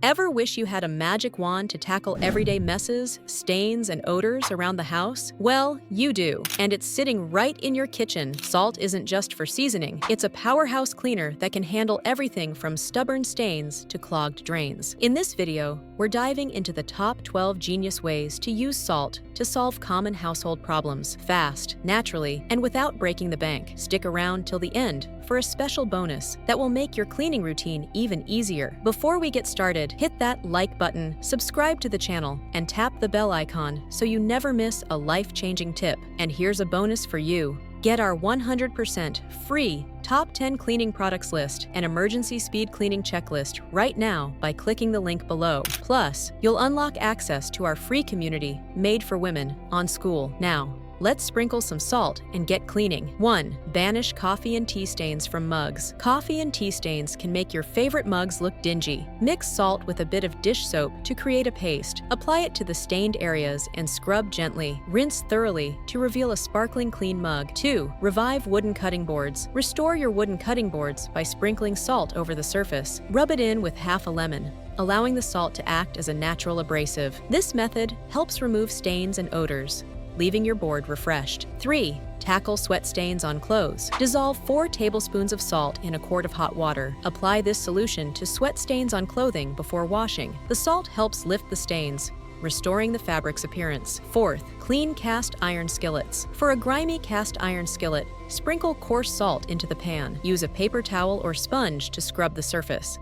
Ever wish you had a magic wand to tackle everyday messes, stains, and odors around the house? Well, you do, and it's sitting right in your kitchen. Salt isn't just for seasoning. It's a powerhouse cleaner that can handle everything from stubborn stains to clogged drains. In this video, we're diving into the top 12 genius ways to use salt to solve common household problems fast, naturally, and without breaking the bank. Stick around till the end for a special bonus that will make your cleaning routine even easier. Before we get started, hit that like button, subscribe to the channel, and tap the bell icon so you never miss a life-changing tip. And here's a bonus for you. Get our 100% free Top 10 Cleaning Products list and emergency speed cleaning checklist right now by clicking the link below. Plus, you'll unlock access to our free community made for women on School. Now, let's sprinkle some salt and get cleaning. 1. Banish coffee and tea stains from mugs. Coffee and tea stains can make your favorite mugs look dingy. Mix salt with a bit of dish soap to create a paste. Apply it to the stained areas and scrub gently. Rinse thoroughly to reveal a sparkling clean mug. 2. Revive wooden cutting boards. Restore your wooden cutting boards by sprinkling salt over the surface. Rub it in with half a lemon, allowing the salt to act as a natural abrasive. This method helps remove stains and odors, leaving your board refreshed. 3. Tackle sweat stains on clothes. Dissolve 4 tablespoons of salt in a quart of hot water. Apply this solution to sweat stains on clothing before washing. The salt helps lift the stains, restoring the fabric's appearance. 4th, clean cast iron skillets. For a grimy cast iron skillet, sprinkle coarse salt into the pan. Use a paper towel or sponge to scrub the surface.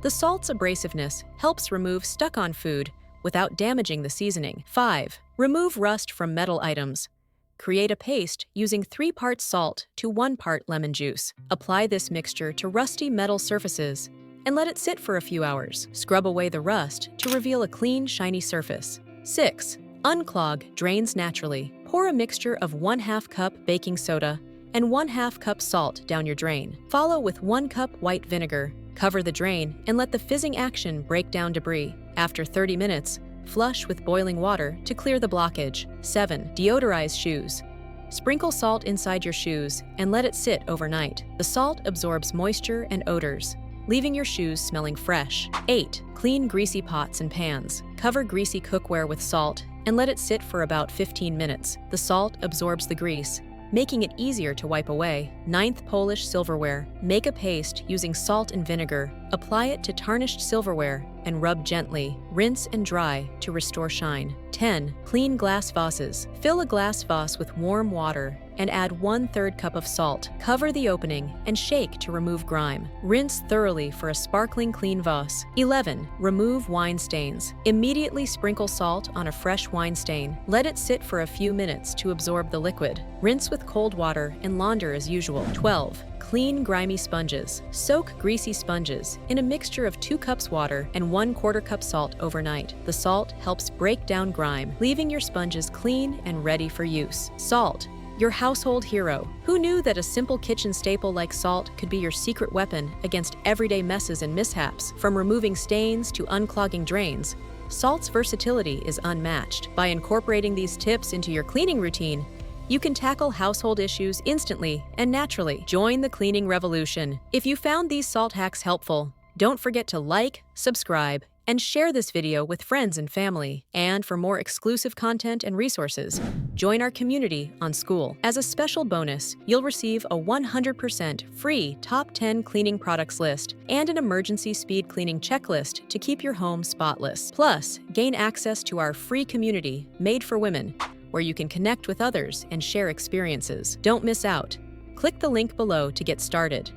The salt's abrasiveness helps remove stuck-on food without damaging the seasoning. 5. Remove rust from metal items. Create a paste using 3 parts salt to 1 part lemon juice. Apply this mixture to rusty metal surfaces and let it sit for a few hours. Scrub away the rust to reveal a clean, shiny surface. 6. Unclog drains naturally. Pour a mixture of 1/2 cup baking soda and 1/2 cup salt down your drain. Follow with 1 cup white vinegar. Cover the drain and let the fizzing action break down debris. After 30 minutes, flush with boiling water to clear the blockage. 7. Deodorize shoes. Sprinkle salt inside your shoes and let it sit overnight. The salt absorbs moisture and odors, leaving your shoes smelling fresh. 8. Clean greasy pots and pans. Cover greasy cookware with salt and let it sit for about 15 minutes. The salt absorbs the grease, making it easier to wipe away. 9th, polish silverware. Make a paste using salt and vinegar. Apply it to tarnished silverware and rub gently. Rinse and dry to restore shine. 10. Clean glass vases. Fill a glass vase with warm water and add 1/3 cup of salt. Cover the opening and shake to remove grime. Rinse thoroughly for a sparkling clean vase. 11. Remove wine stains. Immediately sprinkle salt on a fresh wine stain. Let it sit for a few minutes to absorb the liquid. Rinse with cold water and launder as usual. 12. Clean grimy sponges. Soak greasy sponges in a mixture of 2 cups water and 1/4 cup salt overnight. The salt helps break down grime, leaving your sponges clean and ready for use. Salt, your household hero. Who knew that a simple kitchen staple like salt could be your secret weapon against everyday messes and mishaps? From removing stains to unclogging drains, salt's versatility is unmatched. By incorporating these tips into your cleaning routine, you can tackle household issues instantly and naturally. Join the cleaning revolution. If you found these salt hacks helpful, don't forget to like, subscribe, and share this video with friends and family. And for more exclusive content and resources, join our community on School. As a special bonus, you'll receive a 100% free Top 10 Cleaning Products list and an emergency speed cleaning checklist to keep your home spotless. Plus, gain access to our free community made for women, where you can connect with others and share experiences. Don't miss out. Click the link below to get started.